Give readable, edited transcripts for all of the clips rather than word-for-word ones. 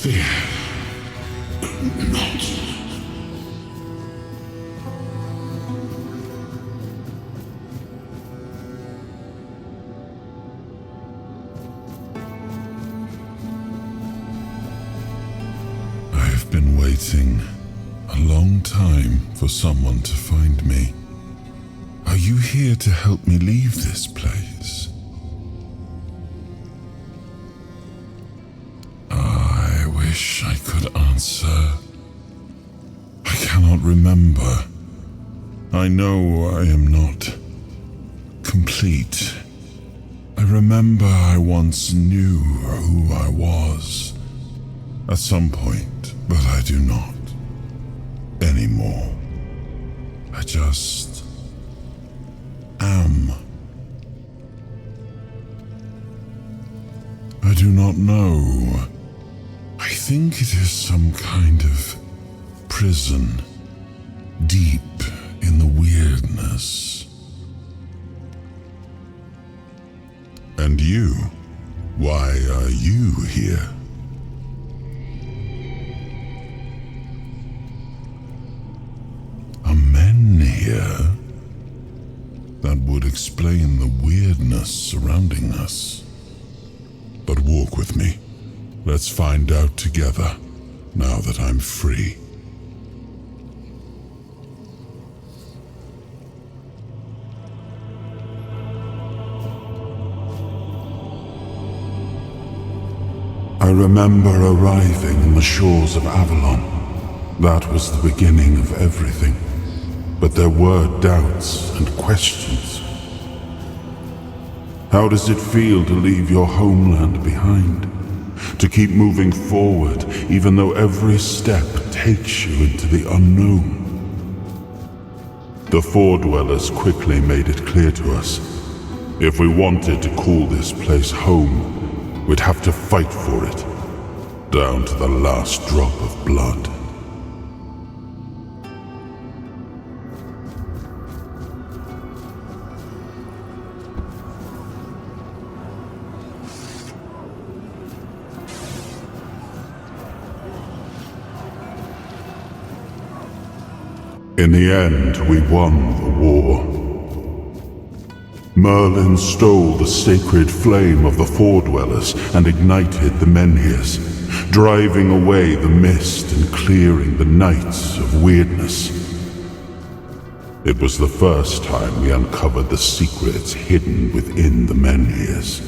Fear. Not. I've been waiting a long time for someone to find me. Are you here to help me leave this place? I wish I could answer. I cannot remember. I know I am not complete. I remember I once knew who I was at some point, but I do not anymore. I just am. I do not know. I think it is some kind of prison, deep in the weirdness. And you? Why are you here? Are men here? That would explain the weirdness surrounding us. But walk with me. Let's find out together, now that I'm free. I remember arriving on the shores of Avalon. That was the beginning of everything. But there were doubts and questions. How does it feel to leave your homeland behind? To keep moving forward, even though every step takes you into the unknown? The Four Dwellers quickly made it clear to us. If we wanted to call this place home, we'd have to fight for it, down to the last drop of blood. In the end, we won the war. Merlin stole the sacred flame of the Four Dwellers and ignited the Menhirs, driving away the mist and clearing the nights of weirdness. It was the first time we uncovered the secrets hidden within the Menhirs.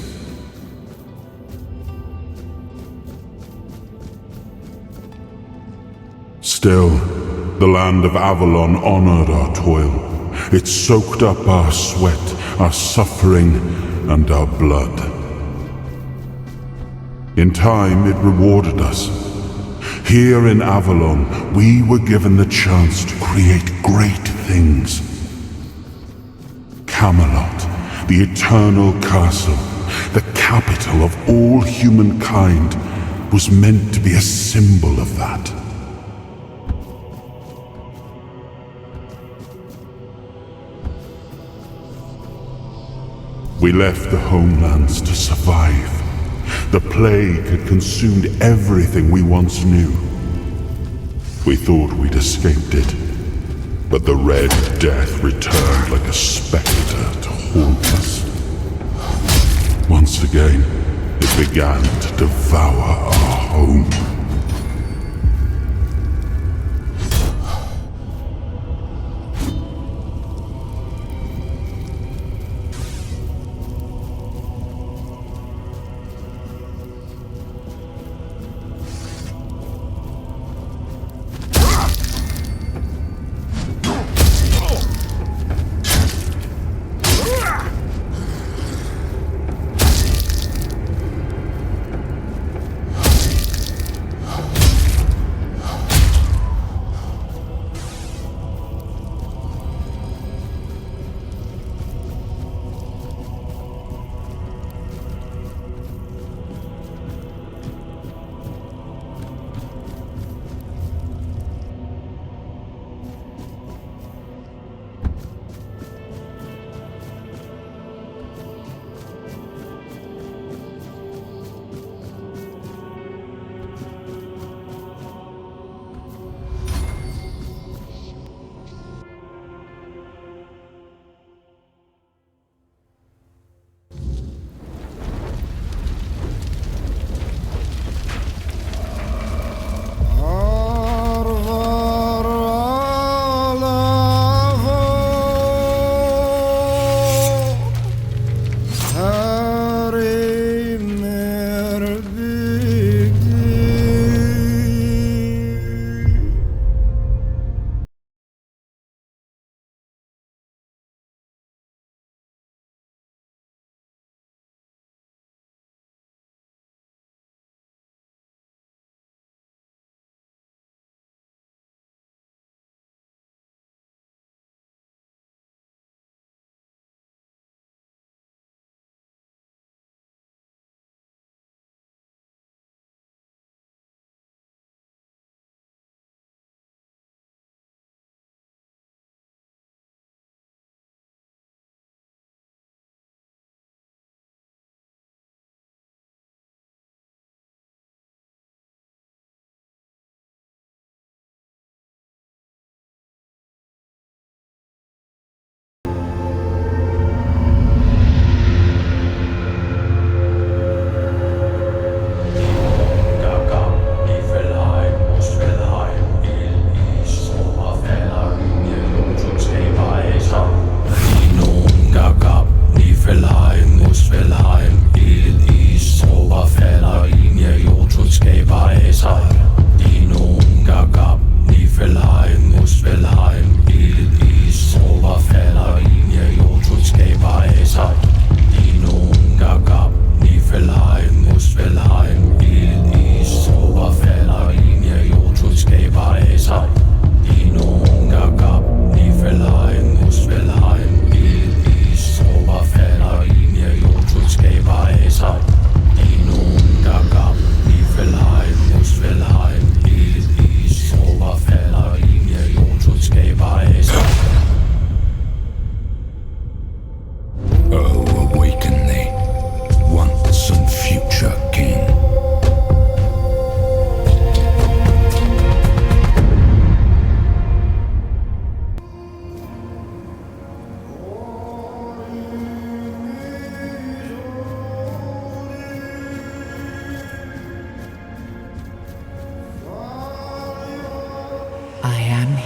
Still, the land of Avalon honored our toil. It soaked up our sweat, our suffering, and our blood. In time, it rewarded us. Here in Avalon, we were given the chance to create great things. Camelot, the eternal castle, the capital of all humankind, was meant to be a symbol of that. We left the homelands to survive. The plague had consumed everything we once knew. We thought we'd escaped it, but the Red Death returned like a specter to haunt us. Once again, it began to devour our home.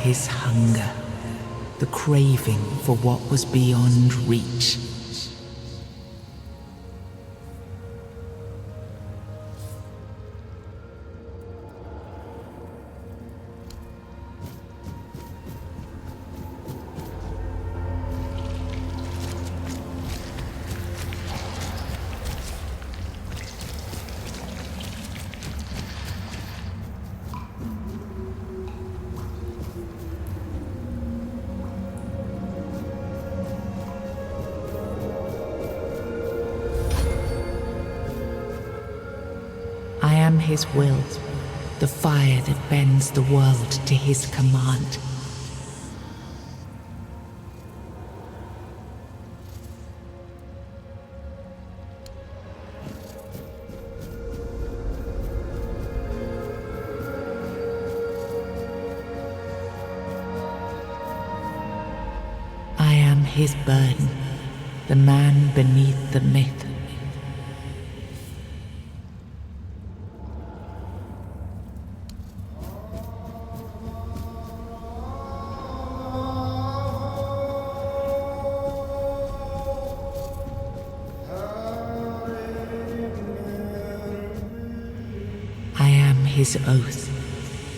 his hunger, the craving for what was beyond reach. I am his will, the fire that bends the world to his command. I am his burden, the man beneath the myth. I am his oath,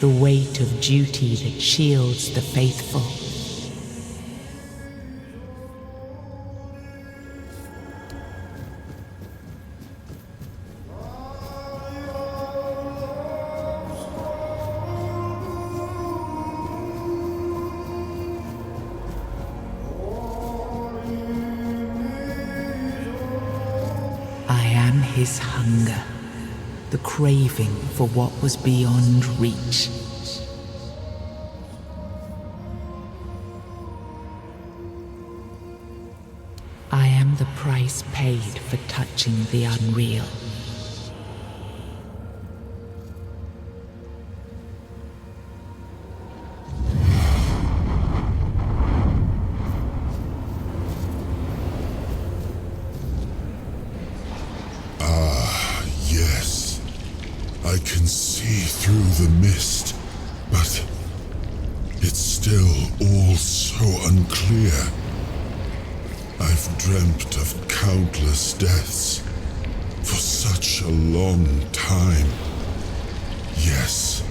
the weight of duty that shields the faithful. I am his hunger, the craving for what was beyond reach. I am the price paid for touching the unreal. Yes, I can see through the mist, but it's still all so unclear. I've dreamt of countless deaths for such a long time. Yes,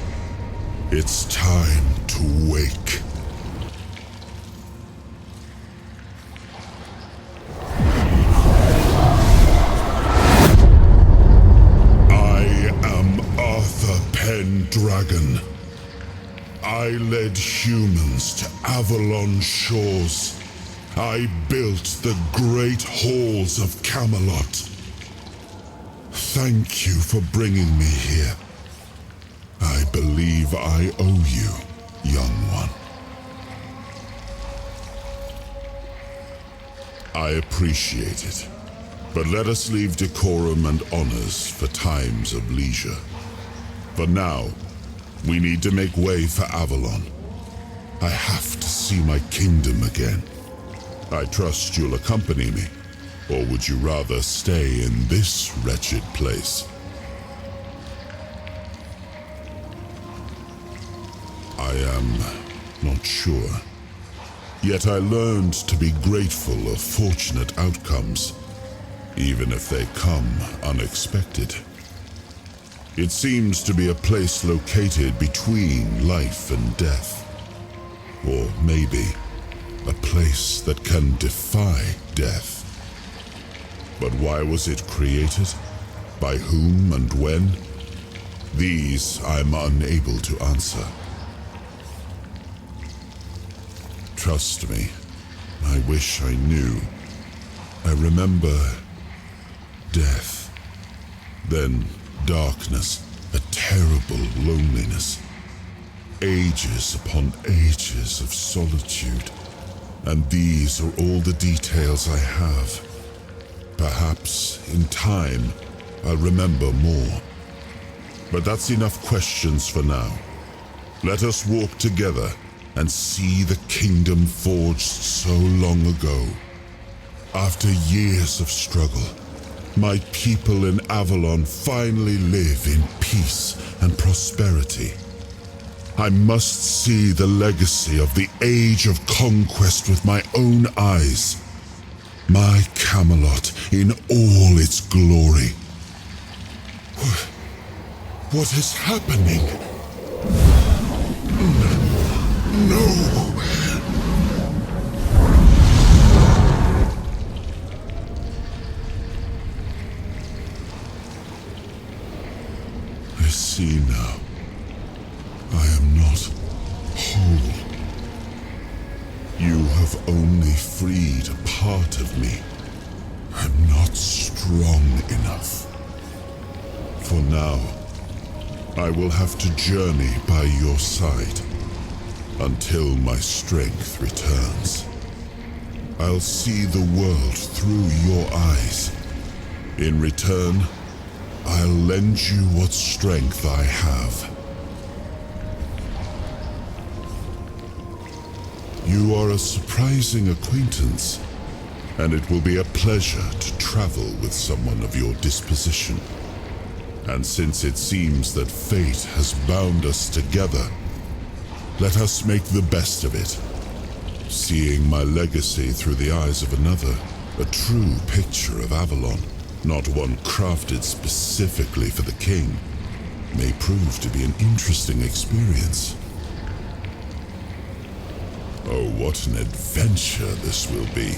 it's time to wake. Dragon. I led humans to Avalon shores. I built the great halls of Camelot. Thank you for bringing me here. I believe I owe you, young one. I appreciate it, but let us leave decorum and honors for times of leisure. For now, we need to make way for Avalon. I have to see my kingdom again. I trust you'll accompany me, or would you rather stay in this wretched place? I am not sure. Yet I learned to be grateful of fortunate outcomes, even if they come unexpected. It seems to be a place located between life and death. Or maybe a place that can defy death. But why was it created? By whom and when? These I'm unable to answer. Trust me, I wish I knew. I remember death, then darkness, a terrible loneliness, ages upon ages of solitude, and these are all the details I have. Perhaps, in time, I'll remember more. But that's enough questions for now. Let us walk together and see the kingdom forged so long ago. After years of struggle, my people in Avalon finally live in peace and prosperity. I must see the legacy of the Age of Conquest with my own eyes. My Camelot in all its glory. What is happening? No! I see now. I am not whole. You have only freed a part of me. I'm not strong enough. For now, I will have to journey by your side until my strength returns. I'll see the world through your eyes. In return, I'll lend you what strength I have. You are a surprising acquaintance, and it will be a pleasure to travel with someone of your disposition. And since it seems that fate has bound us together, let us make the best of it. Seeing my legacy through the eyes of another, a true picture of Avalon, not one crafted specifically for the king, may prove to be an interesting experience. Oh, what an adventure this will be.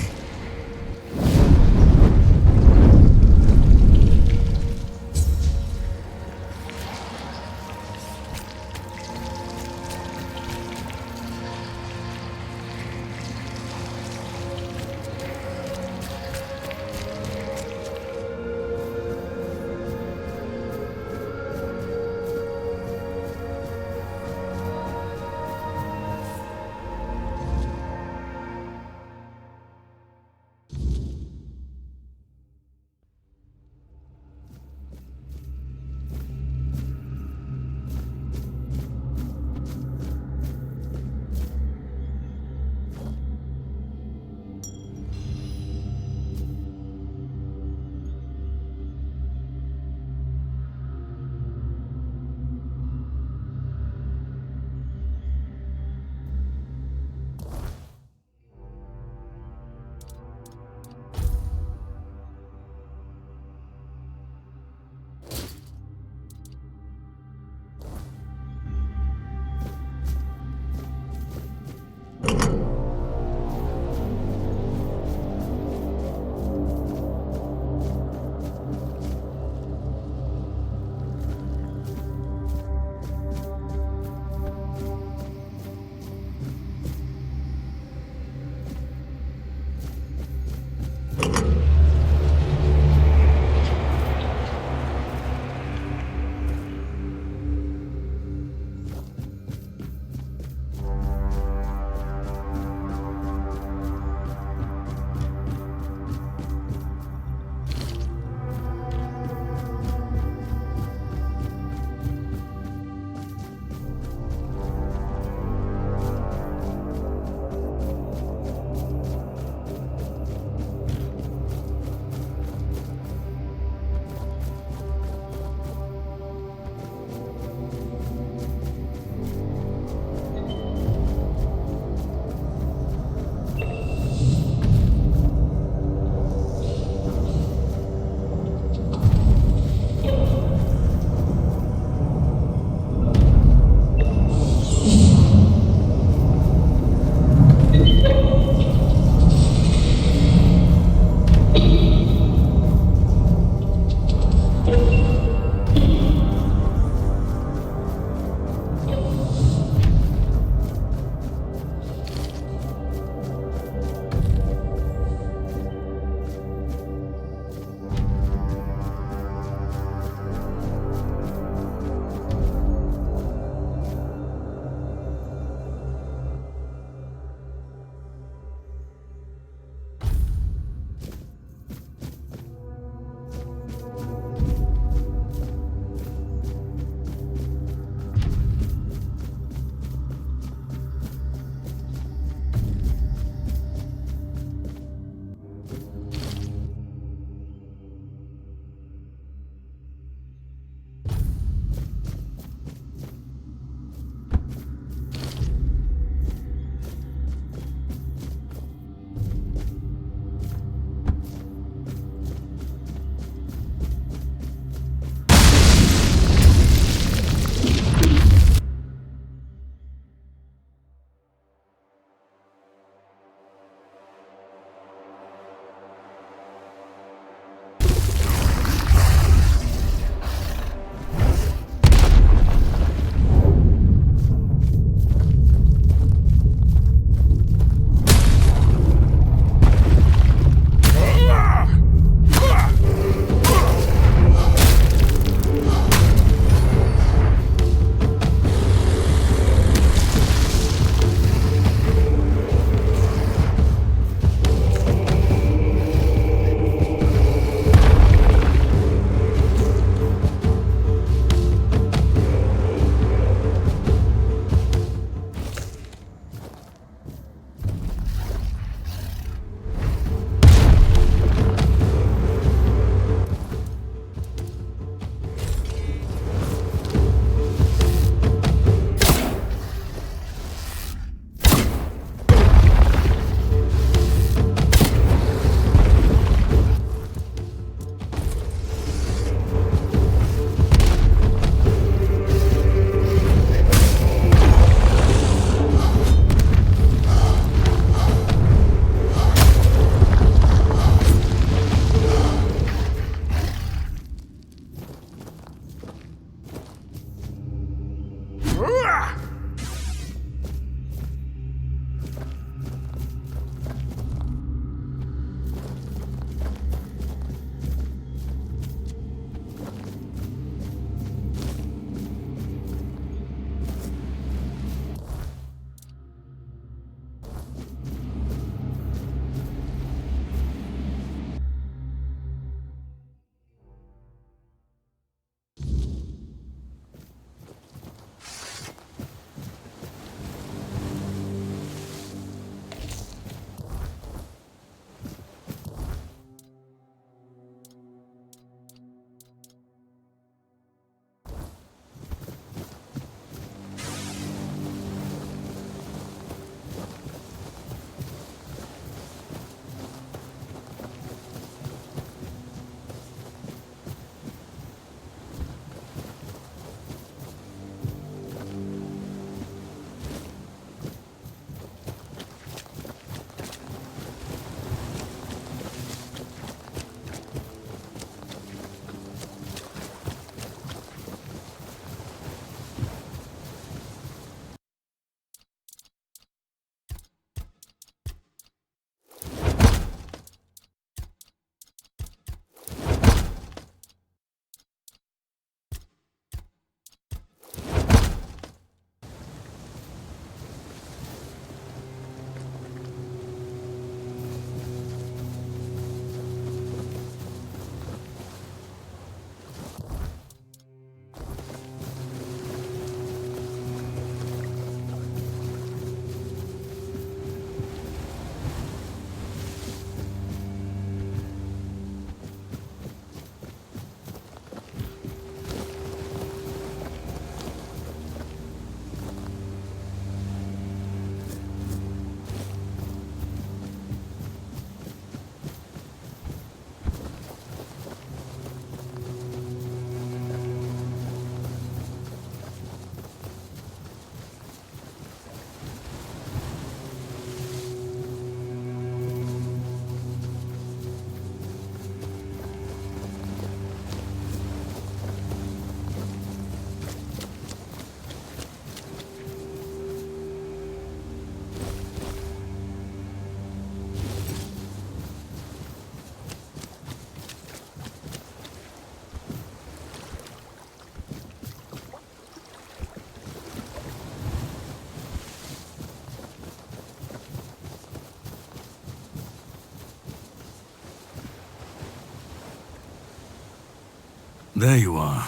There you are.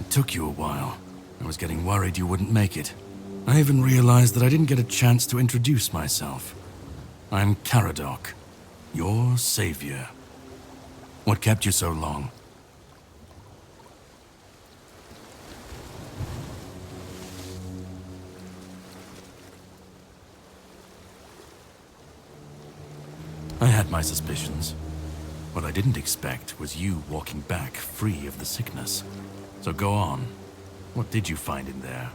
It took you a while. I was getting worried you wouldn't make it. I even realized that I didn't get a chance to introduce myself. I'm Caradoc, your savior. What kept you so long? I had my suspicions. What I didn't expect was you walking back free of the sickness. So go on. What did you find in there?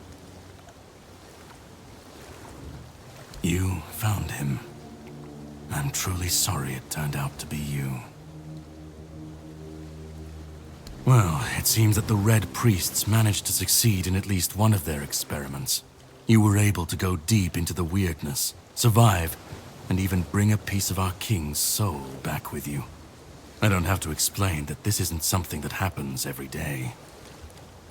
You found him. I'm truly sorry it turned out to be you. Well, it seems that the Red Priests managed to succeed in at least one of their experiments. You were able to go deep into the weirdness, survive, and even bring a piece of our king's soul back with you. I don't have to explain that this isn't something that happens every day.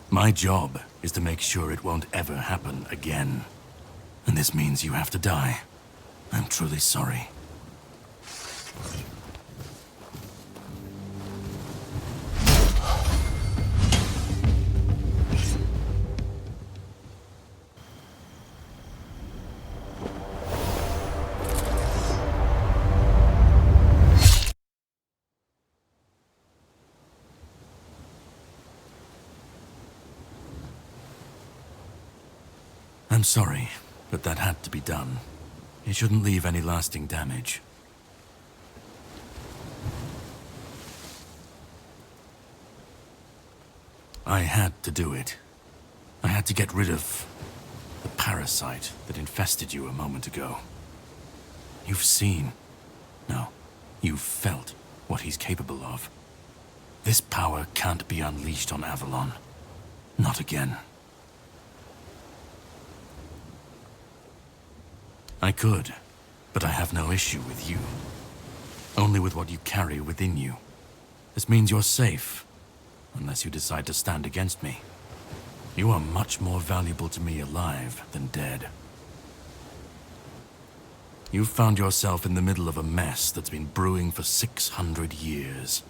My job is to make sure it won't ever happen again. And this means you have to die. I'm truly sorry. I'm sorry, but that had to be done. It shouldn't leave any lasting damage. I had to do it. I had to get rid of the parasite that infested you a moment ago. You've seen, no, you've felt what he's capable of. This power can't be unleashed on Avalon. Not again. I could, but I have no issue with you. Only with what you carry within you. This means you're safe, unless you decide to stand against me. You are much more valuable to me alive than dead. You've found yourself in the middle of a mess that's been brewing for 600 years.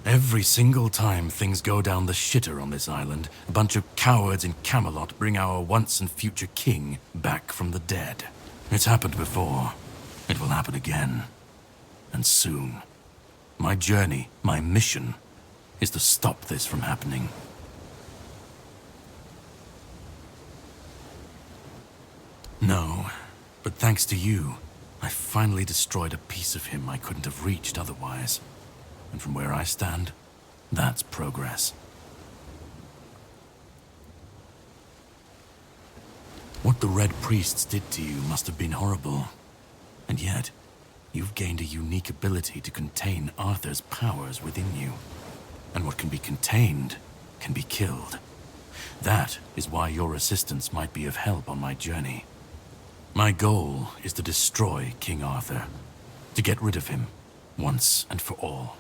Every single time things go down the shitter on this island, a bunch of cowards in Camelot bring our once and future king back from the dead. It's happened before. It will happen again. And soon. My journey, my mission, is to stop this from happening. No, but thanks to you, I finally destroyed a piece of him I couldn't have reached otherwise. And from where I stand, that's progress. What the Red Priests did to you must have been horrible. And yet, you've gained a unique ability to contain Arthur's powers within you. And what can be contained can be killed. That is why your assistance might be of help on my journey. My goal is to destroy King Arthur, to get rid of him, once and for all.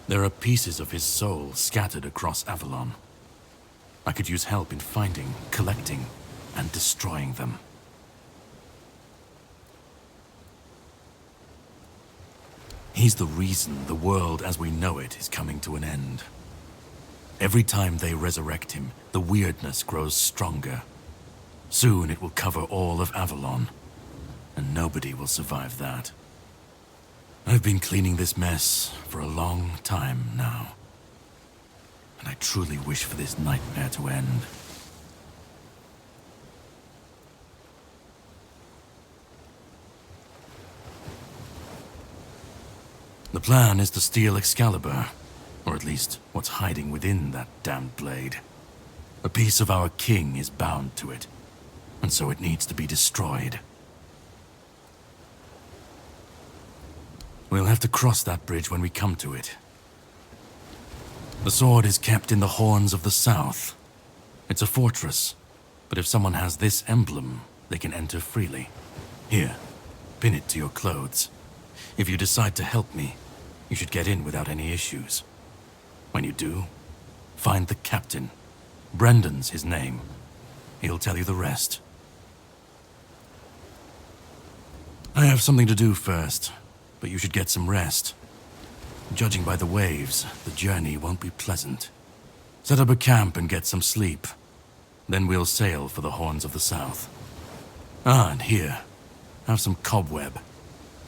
There are pieces of his soul scattered across Avalon. I could use help in finding, collecting, and destroying them. He's the reason the world as we know it is coming to an end. Every time they resurrect him, the weirdness grows stronger. Soon it will cover all of Avalon, and nobody will survive that. I've been cleaning this mess for a long time now, and I truly wish for this nightmare to end. The plan is to steal Excalibur, or at least what's hiding within that damned blade. A piece of our king is bound to it, and so it needs to be destroyed. We'll have to cross that bridge when we come to it. The sword is kept in the Horns of the South. It's a fortress, but if someone has this emblem, they can enter freely. Here, pin it to your clothes. If you decide to help me, you should get in without any issues. When you do, find the captain. Brendan's his name. He'll tell you the rest. I have something to do first, but you should get some rest. Judging by the waves, the journey won't be pleasant. Set up a camp and get some sleep. Then we'll sail for the Horns of the South. Ah, and here, have some cobweb.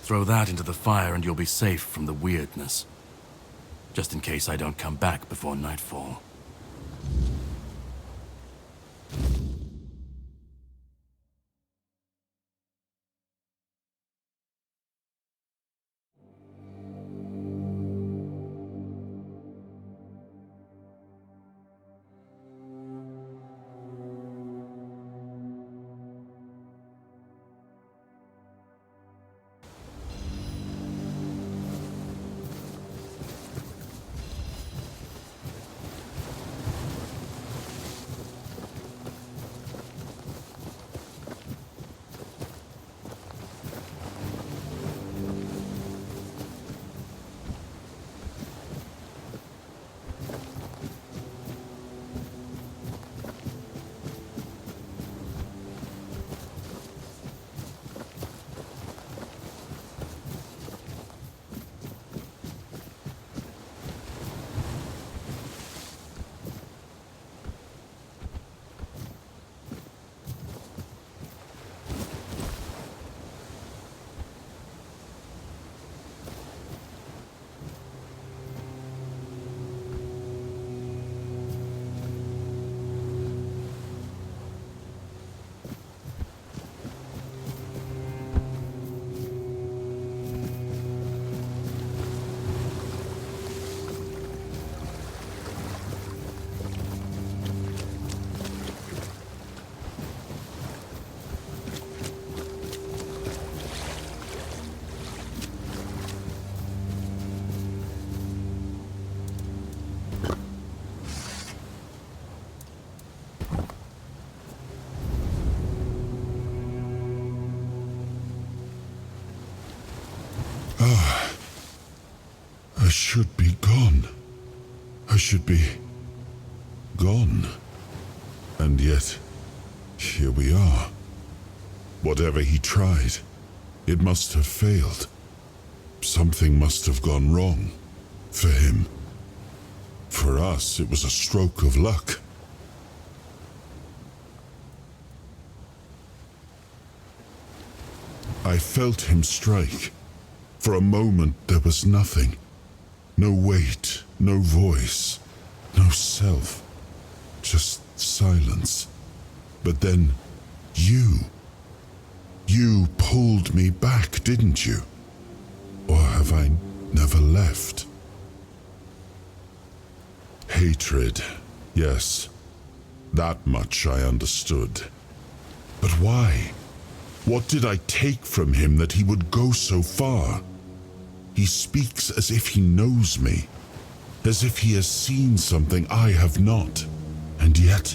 Throw that into the fire and you'll be safe from the weirdness. Just in case I don't come back before nightfall. I should be gone. I should be gone. And yet, here we are. Whatever he tried, it must have failed. Something must have gone wrong. For him. For us, it was a stroke of luck. I felt him strike. For a moment, there was nothing. No weight, no voice, no self. Just silence. But then, you pulled me back, didn't you? Or have I never left? Hatred, yes. That much I understood. But why? What did I take from him that he would go so far? He speaks as if he knows me, as if he has seen something I have not. And yet,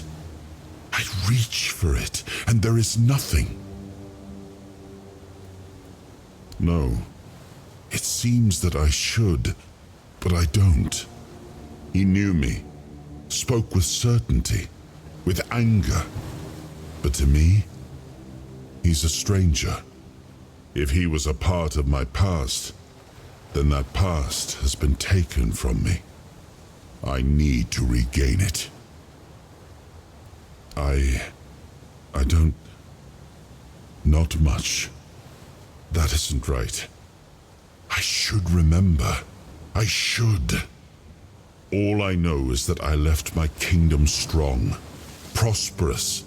I reach for it, and there is nothing. No, it seems that I should, but I don't. He knew me, spoke with certainty, with anger. But to me, he's a stranger. If he was a part of my past, then that past has been taken from me. I need to regain it. I don't... Not much. That isn't right. I should remember. I should. All I know is that I left my kingdom strong, prosperous.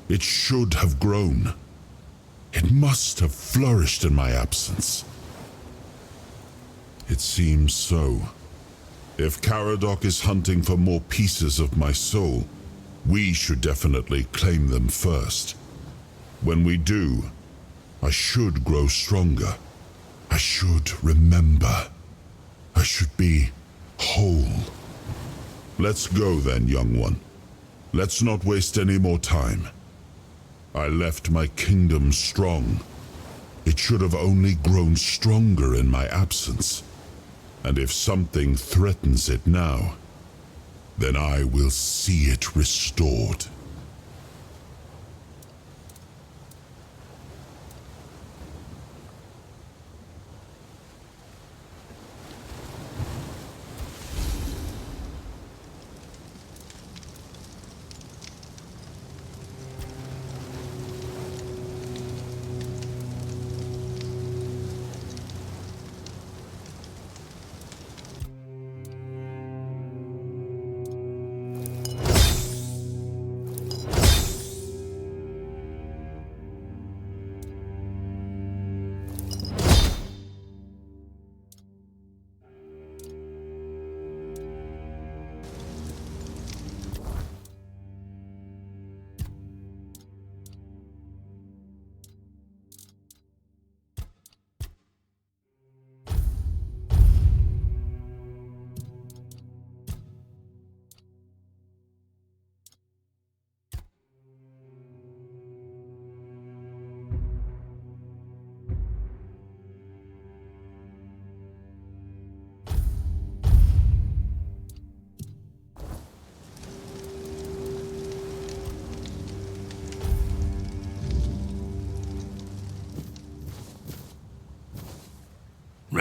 It should have grown. It must have flourished in my absence. It seems so. If Caradoc is hunting for more pieces of my soul, we should definitely claim them first. When we do, I should grow stronger. I should remember. I should be whole. Let's go then, young one. Let's not waste any more time. I left my kingdom strong. It should have only grown stronger in my absence. And if something threatens it now, then I will see it restored.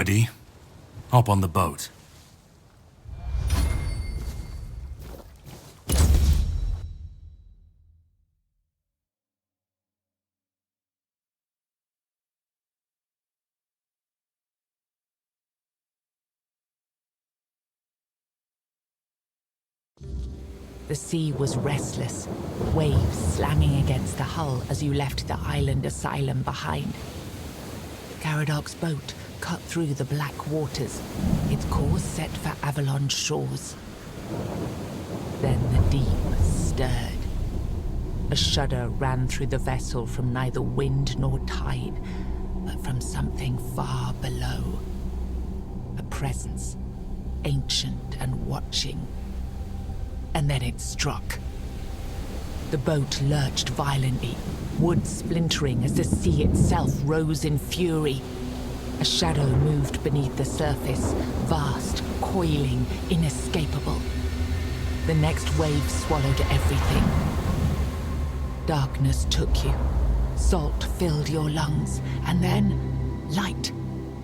Ready? Hop on the boat. The sea was restless, waves slamming against the hull as you left the island asylum behind. Caradoc's boat cut through the black waters, its course set for Avalon's shores. Then the deep stirred. A shudder ran through the vessel from neither wind nor tide, but from something far below. A presence, ancient and watching. And then it struck. The boat lurched violently, wood splintering as the sea itself rose in fury. A shadow moved beneath the surface, vast, coiling, inescapable. The next wave swallowed everything. Darkness took you. Salt filled your lungs, and then light.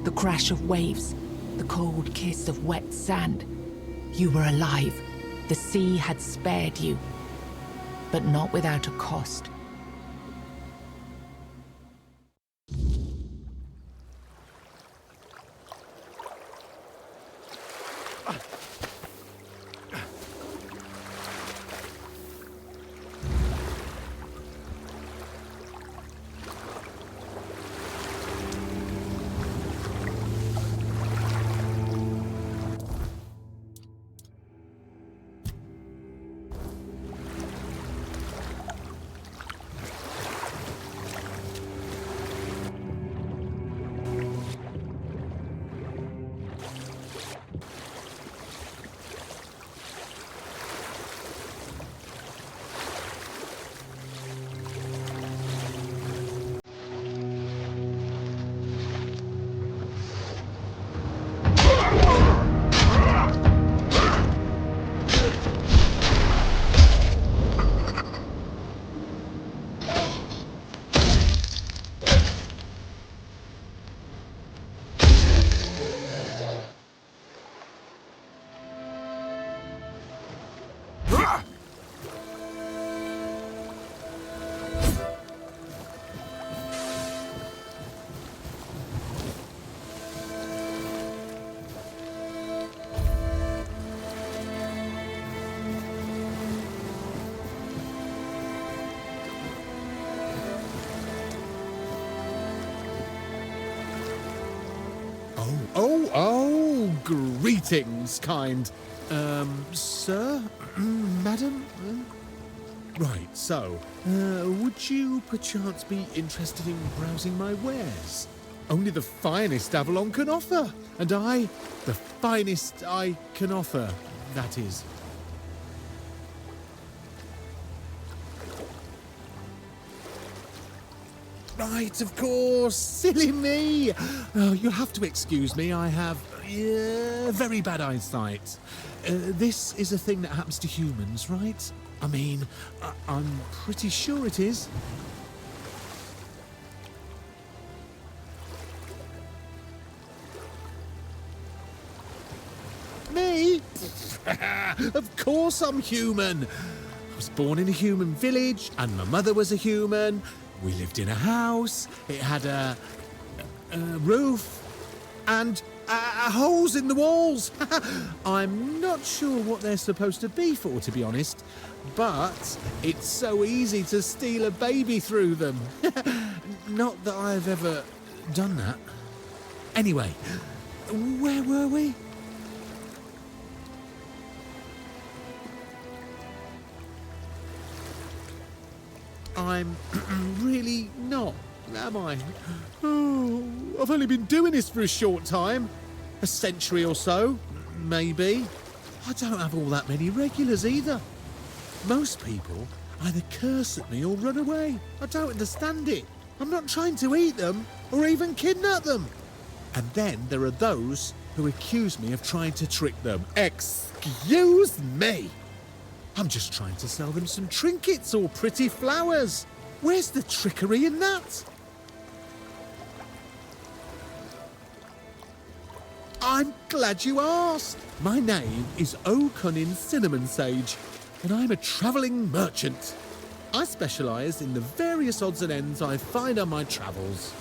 The crash of waves, the cold kiss of wet sand. You were alive. The sea had spared you, but not without a cost. Greetings, kind. Sir? Madam? Right, so, would you perchance be interested in browsing my wares? Only the finest Avalon can offer, and I, the finest I can offer, that is. Right, of course, silly me. Oh, you'll have to excuse me, I have very bad eyesight. This is a thing that happens to humans, right? I mean, I'm pretty sure it is. Me? Of course I'm human. I was born in a human village, and my mother was a human. We lived in a house. It had a roof and holes in the walls. I'm not sure what they're supposed to be for, to be honest, but it's so easy to steal a baby through them. Not that I've ever done that. Anyway, where were we? I'm really not, am I? Oh, I've only been doing this for a short time. A century or so, maybe. I don't have all that many regulars either. Most people either curse at me or run away. I don't understand it. I'm not trying to eat them or even kidnap them. And then there are those who accuse me of trying to trick them. Excuse me! I'm just trying to sell them some trinkets or pretty flowers. Where's the trickery in that? I'm glad you asked. My name is O'Cunnin Cinnamon Sage, and I'm a travelling merchant. I specialise in the various odds and ends I find on my travels.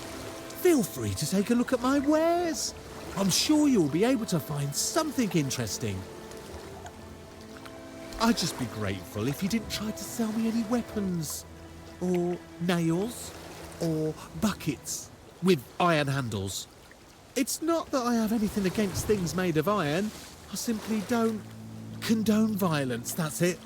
Feel free to take a look at my wares. I'm sure you'll be able to find something interesting. I'd just be grateful if you didn't try to sell me any weapons, or nails, or buckets with iron handles. It's not that I have anything against things made of iron. I simply don't condone violence, that's it.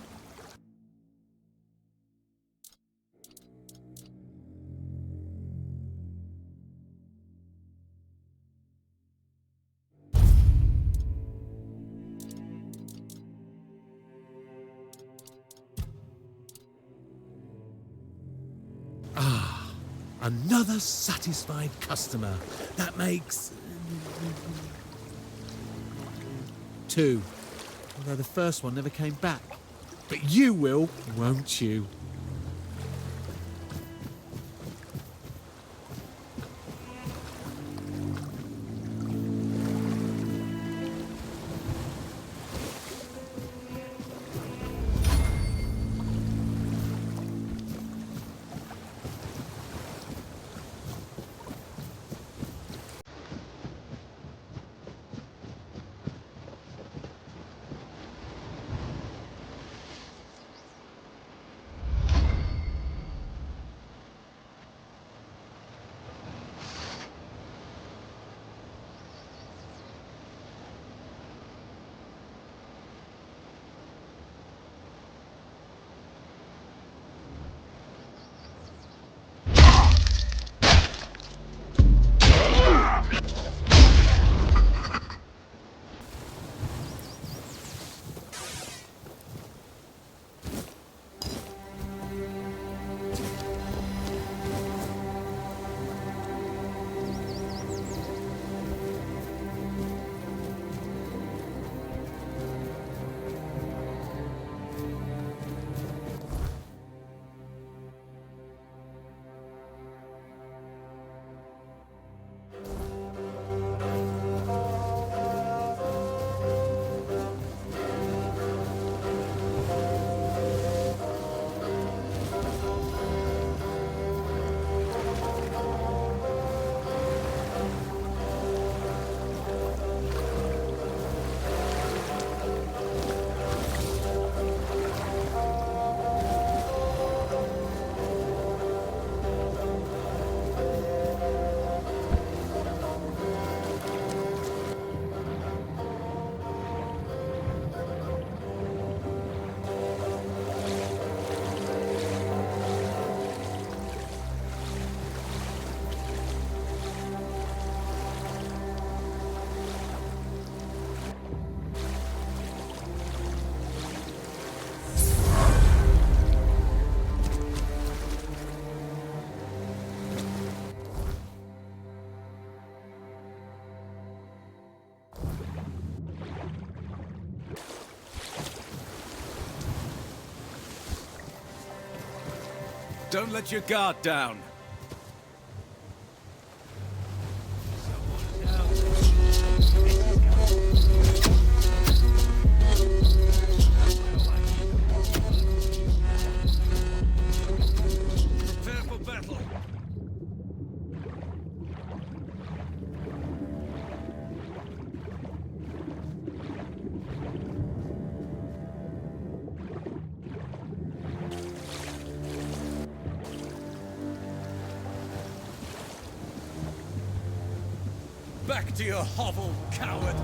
Another satisfied customer. That makes 2. Although the first one never came back. But you will, won't you? Don't let your guard down. Prepare for battle. Back to your hovel, coward!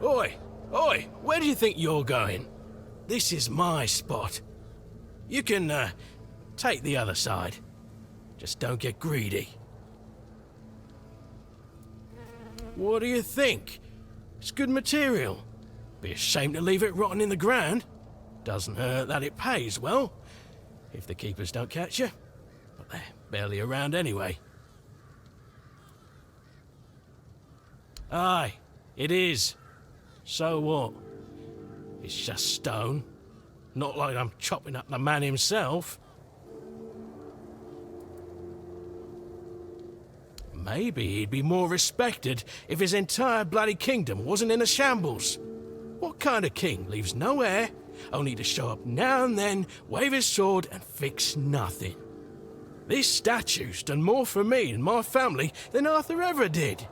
Oi! Oi! Where do you think you're going? This is my spot. You can, take the other side. Just don't get greedy. What do you think? It's good material. Be a shame to leave it rotting in the ground. Doesn't hurt that it pays well, if the keepers don't catch you. But they're barely around anyway. Aye, it is. So what? It's just stone. Not like I'm chopping up the man himself. Maybe he'd be more respected if his entire bloody kingdom wasn't in a shambles. What kind of king leaves no heir, only to show up now and then, wave his sword and fix nothing? This statue's done more for me and my family than Arthur ever did.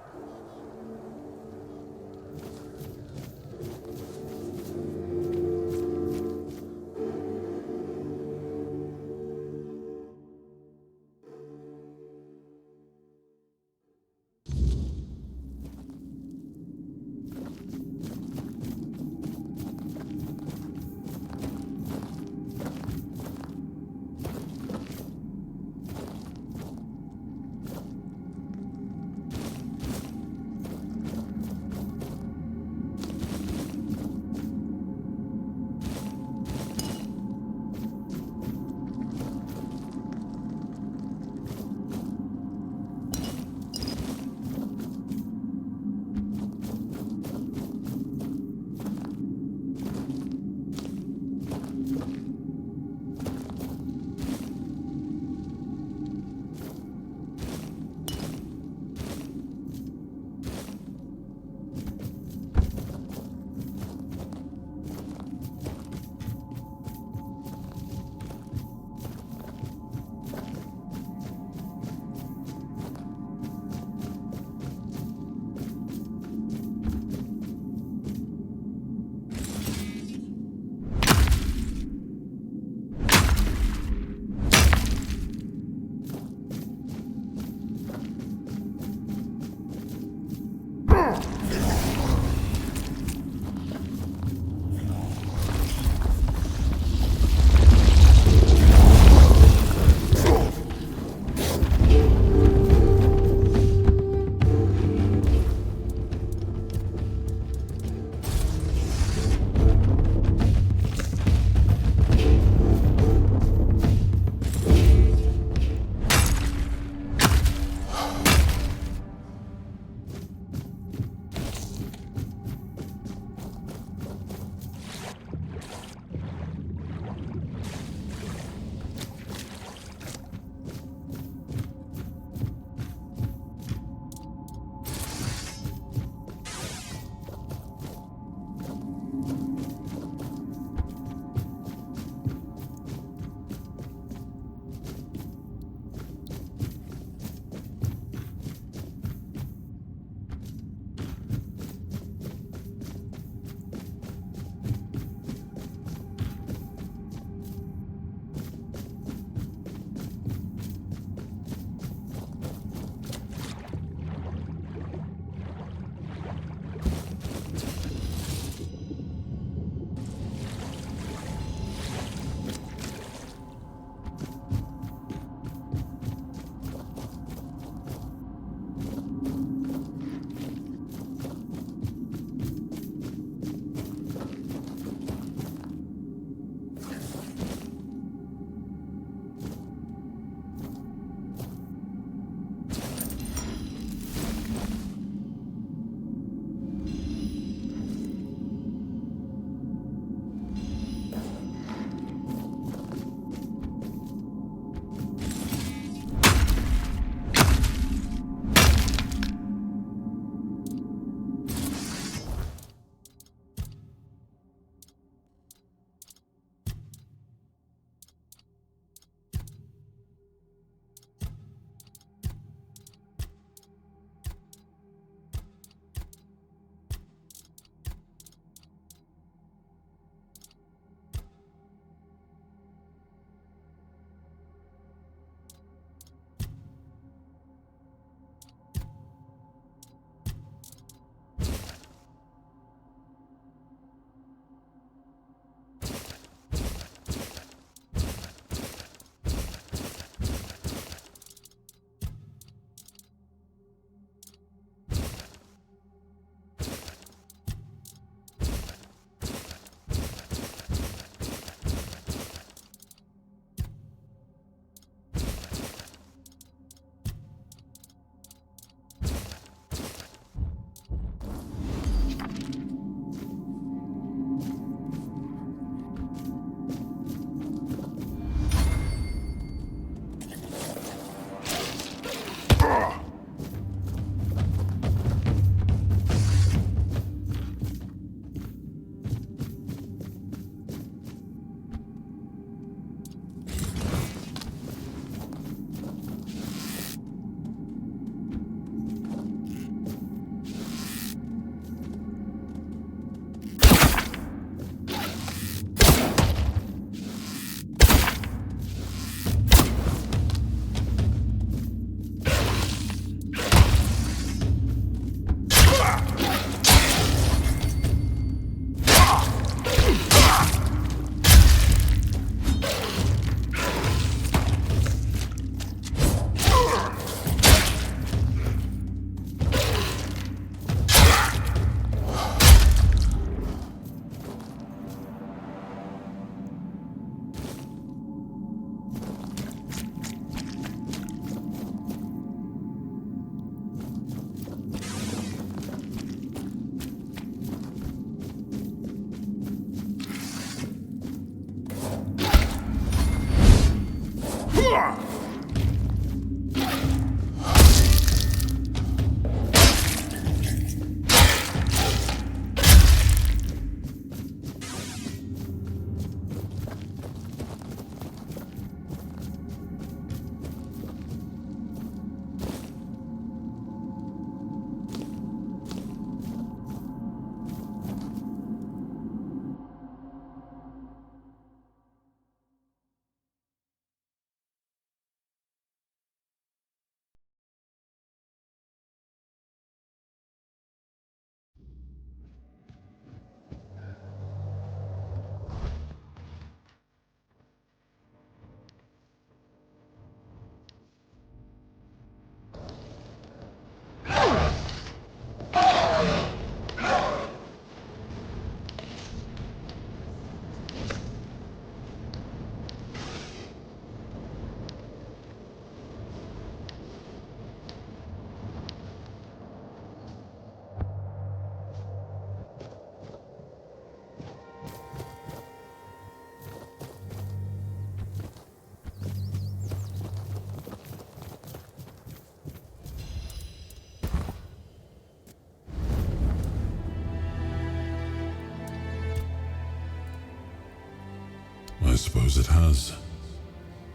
I suppose it has.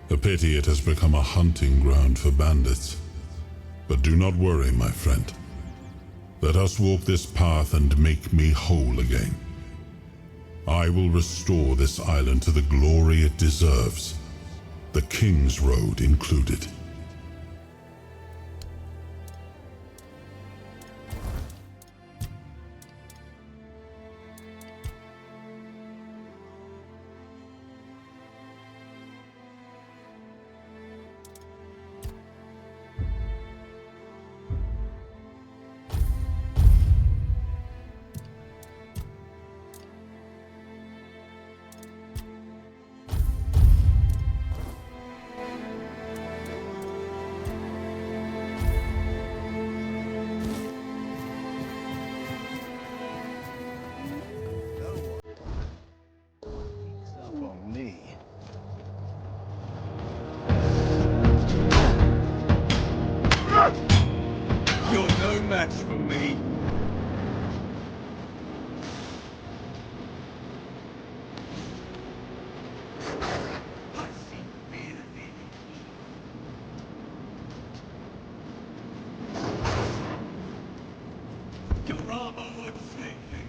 A pity it has become a hunting ground for bandits. But do not worry, my friend. Let us walk this path and make me whole again. I will restore this island to the glory it deserves, the King's Road included. You're no match for me. Your armor would fit me.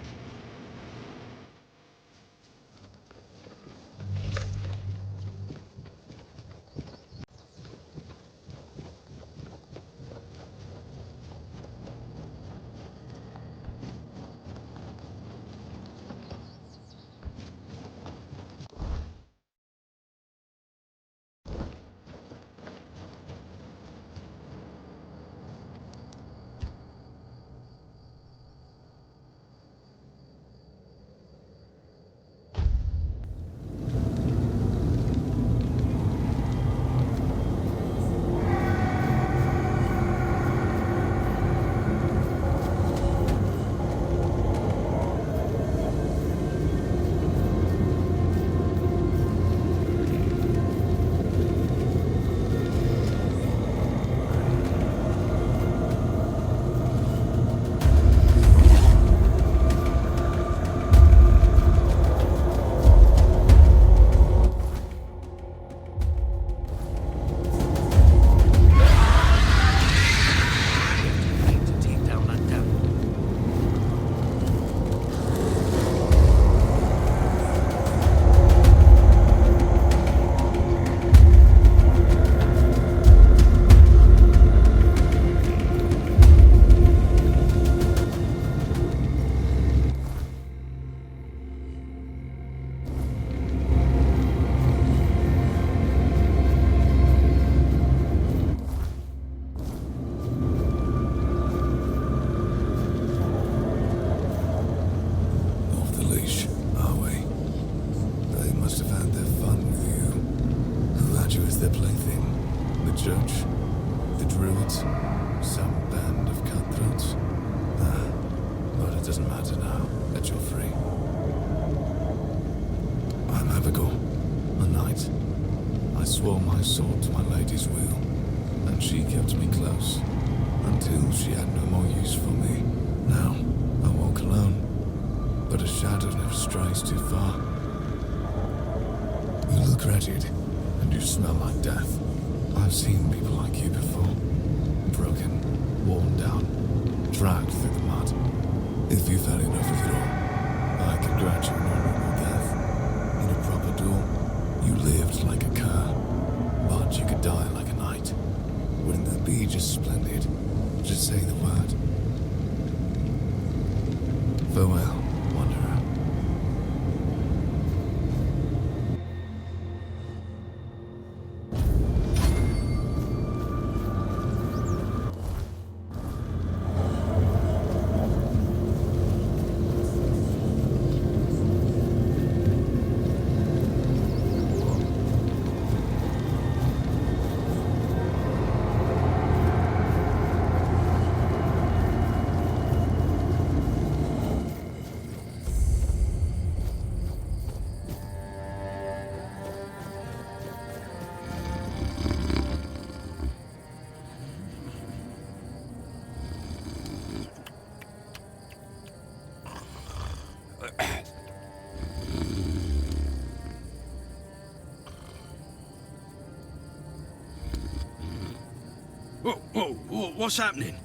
What's happening?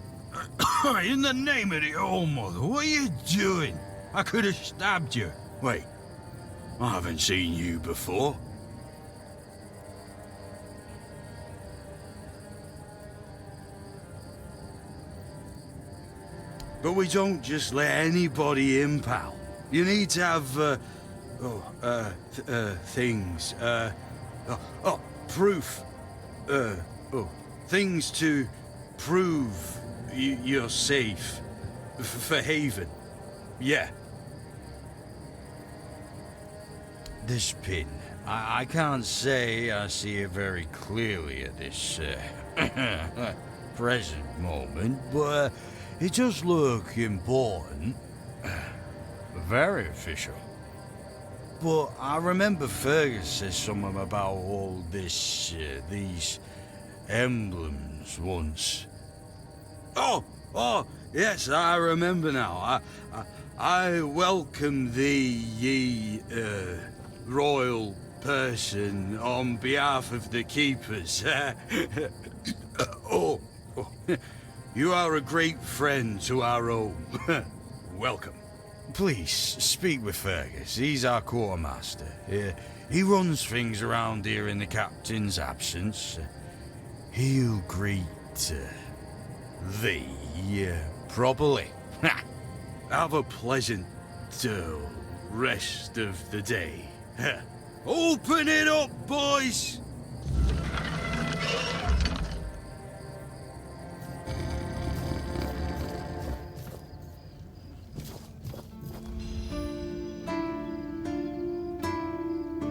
In the name of the Old Mother, what are you doing? I could have stabbed you. Wait, I haven't seen you before. But we don't just let anybody in, pal. You need to have, things, proof. Things to prove you're safe. For Haven. Yeah. This pin, I can't say I see it very clearly at this, present moment, but it does look important. Very official. But I remember Fergus said something about all this, these emblems once. Oh, yes, I remember now. I welcome thee, ye, royal person, on behalf of the keepers. You are a great friend to our own. Welcome. Please, speak with Fergus. He's our quartermaster. He runs things around here in the captain's absence. He'll greet thee properly. Have a pleasant rest of the day. Open it up, boys!